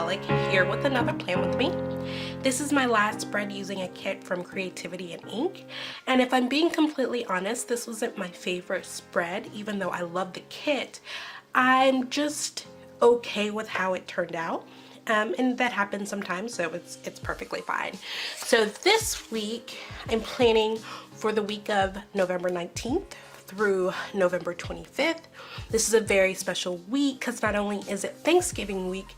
Bookaholic, here with another plan with me. This is my last spread using a kit from Creativity and Ink, and if I'm being completely honest, this wasn't my favorite spread. Even though I love the kit, I'm just okay with how it turned out. And that happens sometimes, so it's perfectly fine. So this week I'm planning for the week of November 19th through November 25th. This is a very special week because not only is it Thanksgiving week,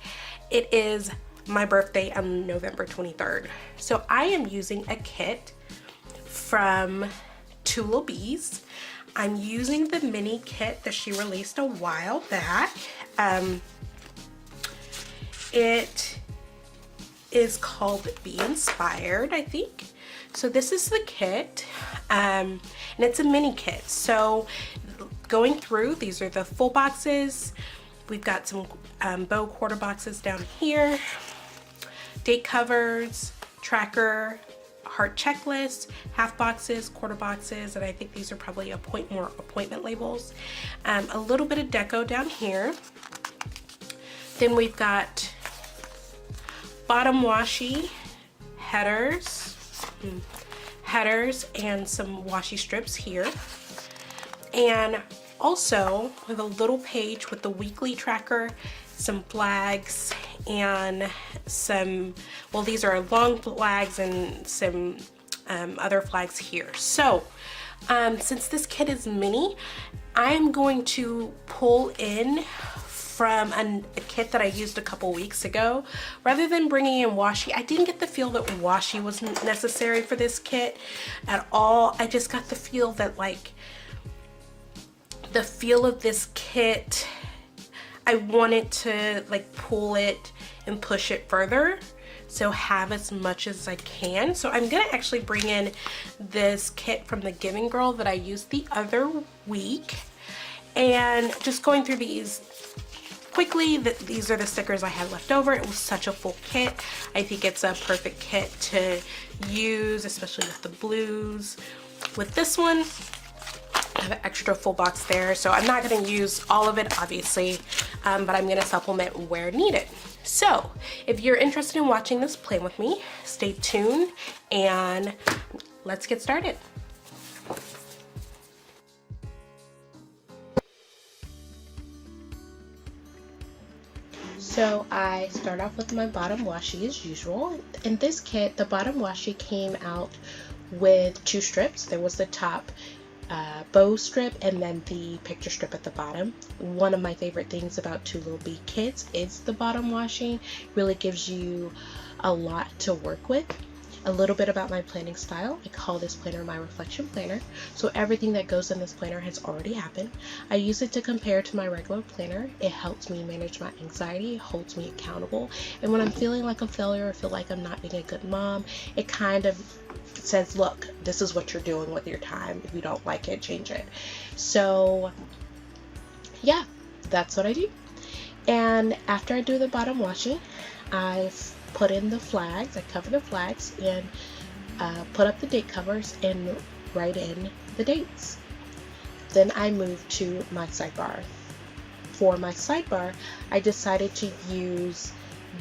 it is my birthday on November 23rd. So I am using a kit from Two Little Bees. I'm using the mini kit that she released a while back. It is called Be Inspired, I think. So this is the kit, and it's a mini kit. So going through, these are the full boxes. We've got some bow quarter boxes down here, date covers, tracker, heart checklist, half boxes, quarter boxes, and I think these are probably more appointment labels. A little bit of deco down here. Then we've got bottom washi, headers and some washi strips here, and also with a little page with the weekly tracker, some flags, and some, well, these are long flags and some other flags here. So since this kit is mini, I'm going to pull in from a kit that I used a couple weeks ago. Rather than bringing in washi, I didn't get the feel that washi was necessary for this kit at all. I just got the feel that, like, the feel of this kit, I wanted to like pull it and push it further, so have as much as I can. So I'm gonna actually bring in this kit from the Giving Girl that I used the other week, and just going through these quickly. These are the stickers I had left over. It was such a full kit. I think it's a perfect kit to use, especially with the blues. With this one, I have an extra full box there, so I'm not going to use all of it, obviously, but I'm going to supplement where needed. So if you're interested in watching this plan with me, stay tuned and let's get started. So I start off with my bottom washi as usual. In this kit, the bottom washi came out with two strips. There was the top bow strip and then the picture strip at the bottom. One of my favorite things about Two Little Bee kits is the bottom washi. Really gives you a lot to work with. A little bit about my planning style. I call this planner my reflection planner. So everything that goes in this planner has already happened. I use it to compare to my regular planner. It helps me manage my anxiety, it holds me accountable. And when I'm feeling like a failure, I feel like I'm not being a good mom, it kind of says, look, this is what you're doing with your time. If you don't like it, change it. So yeah, that's what I do. And after I do the bottom washi, I put in the flags. I cover the flags and put up the date covers and write in the dates. Then I move to my sidebar. For my sidebar, I decided to use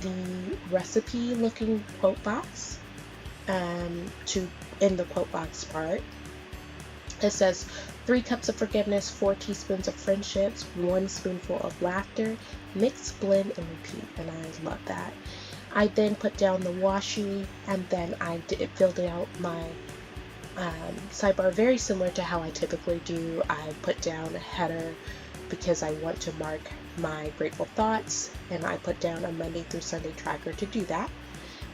the recipe looking quote box in the quote box part. It says 3 cups of forgiveness, 4 teaspoons of friendships, 1 spoonful of laughter, mix, blend, and repeat. And I love that. I then put down the washi, and then I filled out my sidebar very similar to how I typically do. I put down a header because I want to mark my grateful thoughts, and I put down a Monday through Sunday tracker to do that.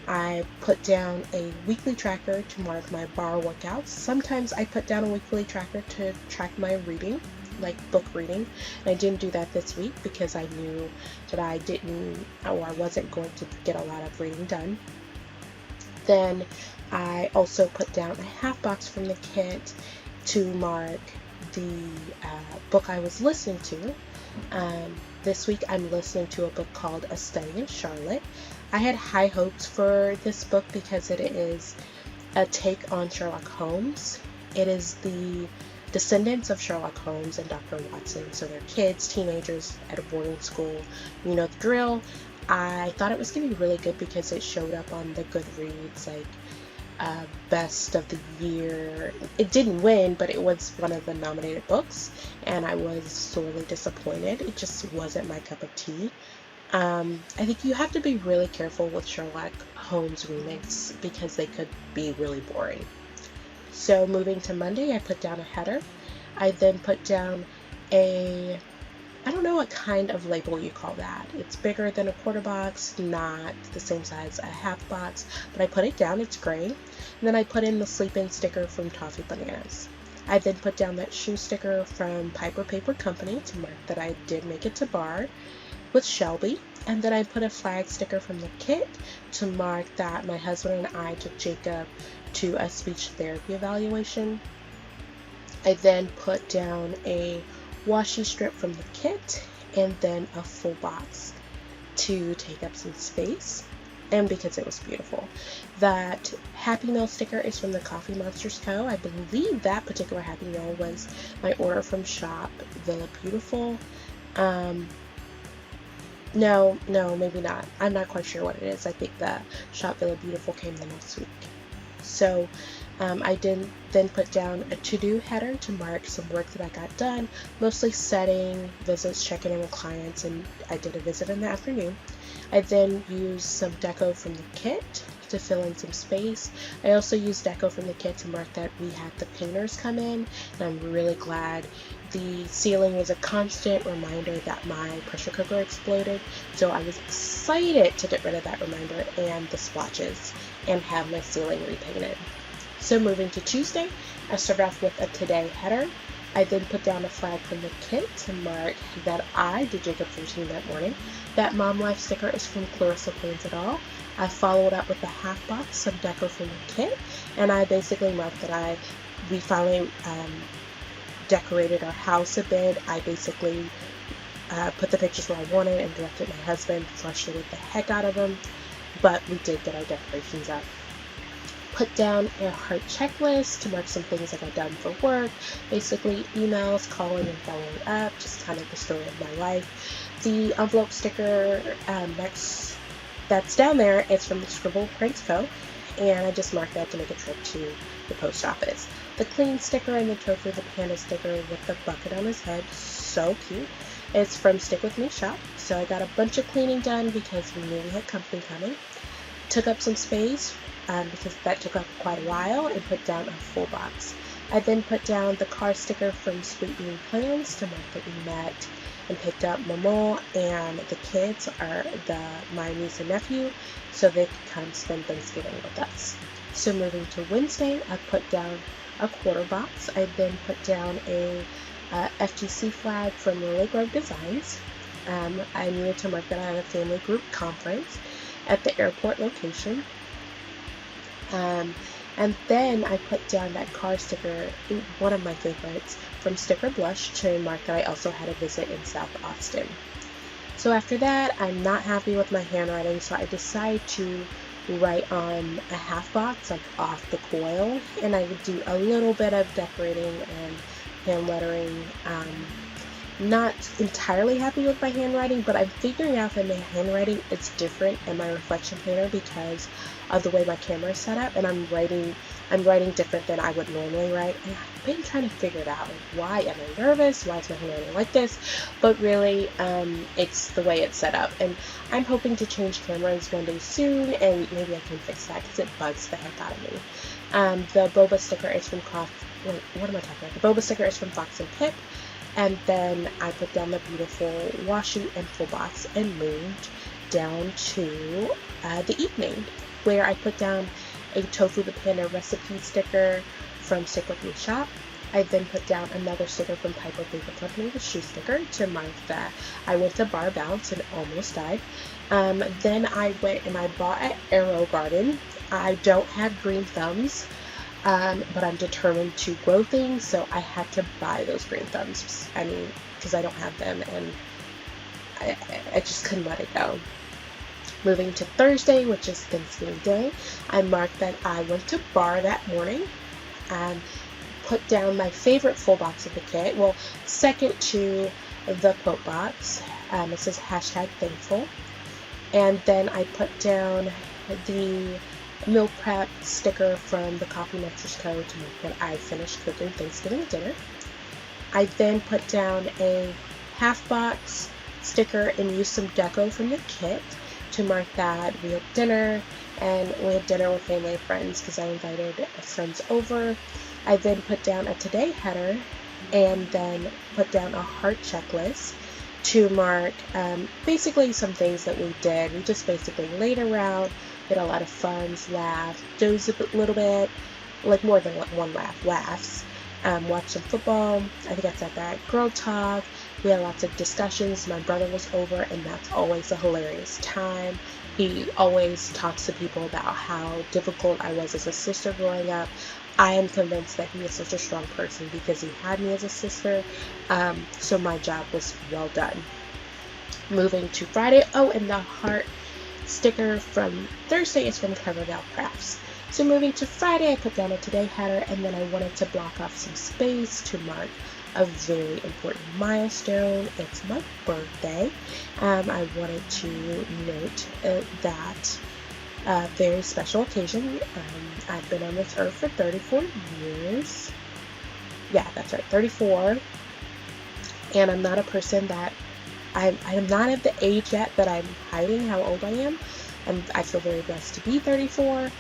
I put down a weekly tracker to mark my bar workouts. Sometimes I put down a weekly tracker to track my reading, like book reading. And I didn't do that this week because I knew that I wasn't going to get a lot of reading done. Then I also put down a half box from the kit to mark the book I was listening to. This week I'm listening to a book called A Study in Charlotte. I had high hopes for this book because it is a take on Sherlock Holmes. It is the descendants of Sherlock Holmes and Dr. Watson. So they're kids, teenagers at a boarding school. You know the drill. I thought it was going to be really good because it showed up on the Goodreads, like, best of the year. It didn't win, but it was one of the nominated books, and I was sorely disappointed. It just wasn't my cup of tea. I think you have to be really careful with Sherlock Holmes remakes because they could be really boring. So moving to Monday, I put down a header. I then put down I don't know what kind of label you call that. It's bigger than a quarter box, not the same size as a half box, but I put it down, it's gray. And then I put in the sleep in sticker from Toffee Bananas. I then put down that shoe sticker from Piper Paper Company to mark that I did make it to bar with Shelby. And then I put a flag sticker from the kit to mark that my husband and I took Jacob to a speech therapy evaluation. I then put down a washi strip from the kit and then a full box to take up some space, and because it was beautiful. That Happy Meal sticker is from the Coffee Monsters Co. I believe that particular Happy Meal was my order from Shop Villa Beautiful. No, maybe not. I'm not quite sure what it is. I think the Shop Villa Beautiful came the next week. So I did then put down a to-do header to mark some work that I got done, mostly setting visits, checking in with clients, and I did a visit in the afternoon. I then used some deco from the kit to fill in some space. I also used deco from the kit to mark that we had the painters come in, and I'm really glad. The ceiling was a constant reminder that my pressure cooker exploded, so I was excited to get rid of that reminder and the splotches and have my ceiling repainted. So moving to Tuesday, I started off with a today header. I then put down a flag from the kit to mark that I did Jacob's routine that morning. That Mom Life sticker is from Clarissa Plans It All. I followed up with a half box, some deco from the kit, and I basically marked that we finally decorated our house a bit. I basically put the pictures where I wanted and directed my husband, frustrated the heck out of him, but we did get our decorations up. Put down a heart checklist to mark some things that I've done for work, basically emails, calling and following up, just kind of the story of my life. The envelope sticker that's down there is from the Scribble Prints Co., and I just marked that to make a trip to the post office. The clean sticker and the Tofu the Panda sticker with the bucket on his head, so cute. It's from Stick With Me Shop, so I got a bunch of cleaning done because we knew we had company coming. Took up some space because that took up quite a while, and put down a full box. I then put down the car sticker from Sweet Bean Plans to mark that we met and picked up Momo and the kids are my niece and nephew, so they could come spend Thanksgiving with us. So moving to Wednesday, I put down a quarter box. I then put down a FTC flag from Lily Grove Designs. I needed to mark that I had a family group conference at the airport location. And then I put down that car sticker, one of my favorites, from Sticker Blush to mark that I also had a visit in South Austin. So after that, I'm not happy with my handwriting, so I decided to write on a half box off the coil, and I would do a little bit of decorating and hand lettering. Not entirely happy with my handwriting, but I'm figuring out that my handwriting is different in my reflection planner because of the way my camera is set up, and I'm writing different than I would normally write, and I've been trying to figure it out. Why am I nervous? Why is my handwriting like this? But really, it's the way it's set up, and I'm hoping to change cameras one day soon, and maybe I can fix that because it bugs the heck out of me. The boba sticker is from The boba sticker is from Fox and Pip. And then I put down the beautiful washi and full box and moved down to the evening, where I put down a Tofu the Panda recipe sticker from Stick With Me Shop. I then put down another sticker from Piper Paper Company, the shoe sticker, to mark that I went to Bar Bounce and almost died. Then I went and I bought at Arrow Garden. I don't have green thumbs. But I'm determined to grow things, so I had to buy those green thumbs. I mean, because I don't have them, and I just couldn't let it go. Moving to Thursday, which is Thanksgiving Day, I marked that I went to bar that morning and put down my favorite full box of the kit. Well, second to the quote box. It says #thankful. And then I put down the meal prep sticker from the Coffee Mattress Co. to mark that I finished cooking Thanksgiving dinner. I then put down a half box sticker and used some deco from the kit to mark that we had dinner, and we had dinner with family and friends because I invited friends over. I then put down a today header and then put down a heart checklist to mark basically some things that we did. We just basically laid around, had a lot of fun, laughed, dozed a little bit, like more than one laughs. Watched some football. I think I said that. Girl talk. We had lots of discussions. My brother was over, and that's always a hilarious time. He always talks to people about how difficult I was as a sister growing up. I am convinced that he is such a strong person because he had me as a sister. So my job was well done. Moving to Friday. Oh, and the heart sticker from Thursday is from Inkwell Press. So moving to Friday, I put down a today header, and then I wanted to block off some space to mark a very important milestone. It's my birthday. I wanted to note that very special occasion. I've been on this earth for 34 years. Yeah, that's right, 34. And I'm not a person that I'm not at the age yet that I'm hiding how old I am. I feel very blessed to be 34.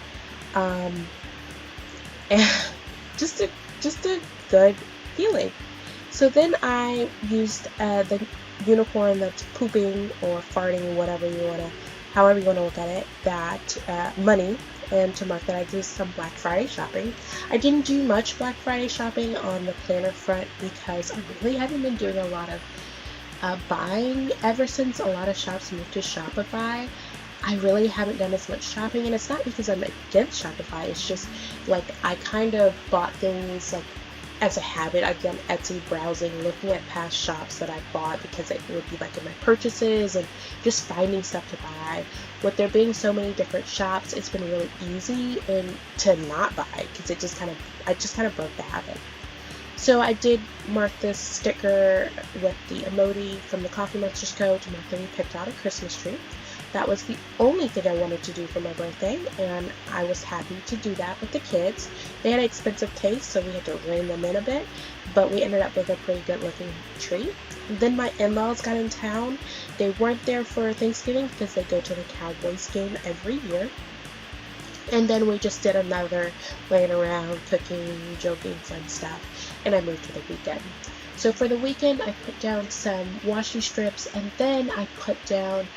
And just a good feeling. So then I used the unicorn that's pooping or farting, however you want to look at it, that money, and to mark that I did some Black Friday shopping. I didn't do much Black Friday shopping on the planner front because I really haven't been doing a lot of buying ever since a lot of shops moved to Shopify. I really haven't done as much shopping, and it's not because I'm against Shopify. It's just like I kind of bought things like as a habit. I've done Etsy browsing, looking at past shops that I bought because it would be like in my purchases and just finding stuff to buy. With there being so many different shops, it's been really easy to not buy because I just kind of broke the habit. So I did mark this sticker with the emoji from the Coffee Mattress Co. to mark that we picked out a Christmas tree. That was the only thing I wanted to do for my birthday, and I was happy to do that with the kids. They had an expensive taste, so we had to rein them in a bit, but we ended up with a pretty good looking tree. Then my in-laws got in town. They weren't there for Thanksgiving because they go to the Cowboys game every year. And then we just did another laying around, cooking, joking, fun stuff, and I moved to the weekend. So for the weekend, I put down some washi strips, and then I put down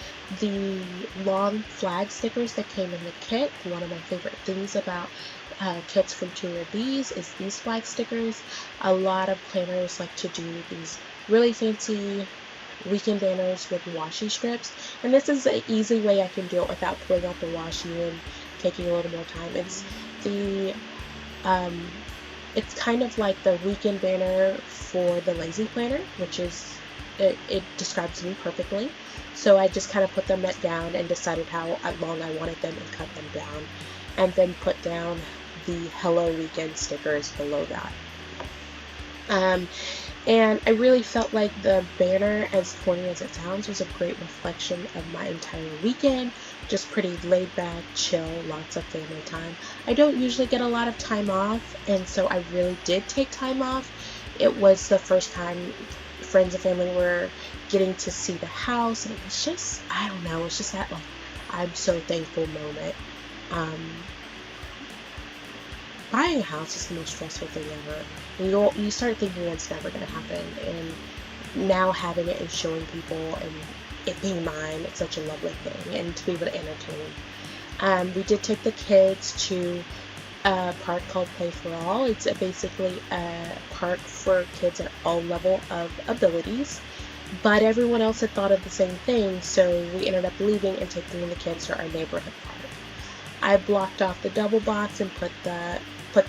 the long flag stickers that came in the kit. One of my favorite things about kits from Tuner Bees is these flag stickers. A lot of planners like to do these really fancy weekend banners with washi strips, and this is an easy way I can do it without pulling out the washi and taking a little more time. It's kind of like the weekend banner for the lazy planner, which is it describes me perfectly. So I just kind of put them down and decided how long I wanted them and cut them down, and then put down the Hello Weekend stickers below that. And I really felt like the banner, as corny as it sounds, was a great reflection of my entire weekend. Just pretty laid back, chill, lots of family time. I don't usually get a lot of time off, and so I really did take time off. It was the first time friends and family were getting to see the house, and it was just, I don't know, it's just that like I'm so thankful moment. Buying a house is the most stressful thing ever. And you start thinking it's never going to happen, and now having it and showing people and it being mine, it's such a lovely thing, and to be able to entertain. We did take the kids to a park called Play for All. It's basically a park for kids at all level of abilities, but everyone else had thought of the same thing, so we ended up leaving and taking the kids to our neighborhood park. I blocked off the double box and put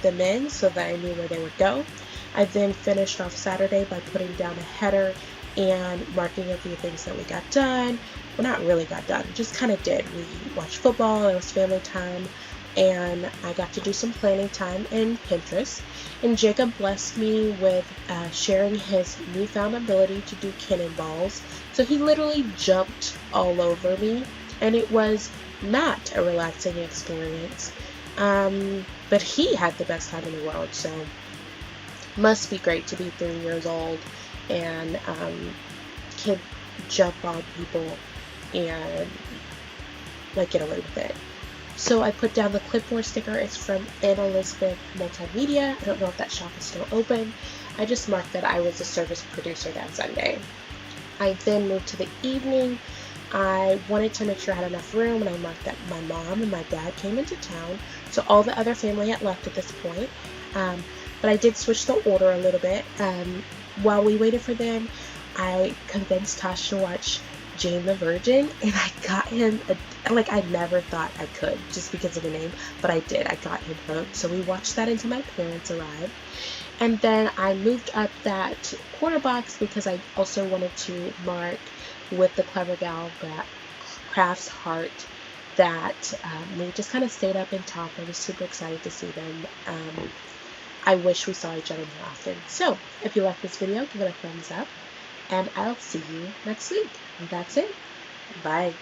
them in so that I knew where they would go. I then finished off Saturday by putting down a header and marking a few things that we got done. Well, not really got done, just kind of did. We watched football, it was family time, and I got to do some planning time in Pinterest. And Jacob blessed me with sharing his newfound ability to do cannonballs. So he literally jumped all over me and it was not a relaxing experience. But he had the best time in the world, so must be great to be 3 years old and can jump on people and like get away with it. So I put down the clipboard sticker. It's from Anna Elizabeth Multimedia. I don't know if that shop is still open. I just marked that I was a service producer that Sunday. I then moved to the evening. I wanted to make sure I had enough room, and I marked that my mom and my dad came into town, so all the other family had left at this point. But I did switch the order a little bit. While we waited for them, I convinced Tosh to watch Jane the Virgin, and I got him, I never thought I could just because of the name, but I did. I got him hooked. So we watched that until my parents arrived. And then I moved up that corner box because I also wanted to mark with the Clever Gal Crafts Heart that we just kind of stayed up and talked. I was super excited to see them. I wish we saw each other more often. So if you like this video, give it a thumbs up, and I'll see you next week. And that's it. Bye.